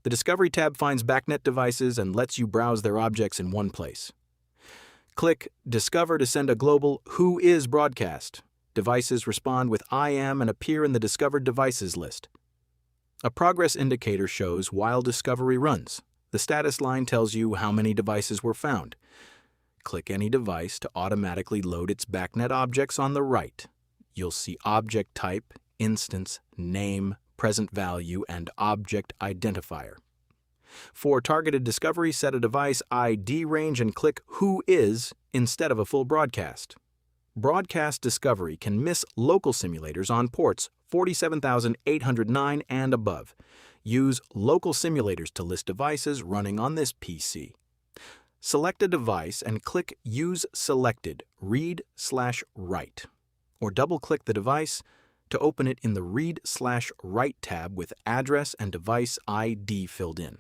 The Discovery tab finds BACnet devices and lets you browse their objects in one place. Click Discover to send a global Who Is broadcast. Devices respond with I am and appear in the Discovered Devices list. A progress indicator shows while discovery runs. The status line tells you how many devices were found. Click any device to automatically load its BACnet objects on the right. You'll see object type, instance, name, present value, and object identifier. For targeted discovery, set a device ID range and click Who Is instead of a full broadcast. Broadcast discovery can miss local simulators on ports 47,809 and above. Use local simulators to list devices running on this PC. Select a device and click Use Selected, Read/Write, or double-click the device to open it in the Read/Write tab with address and device ID filled in.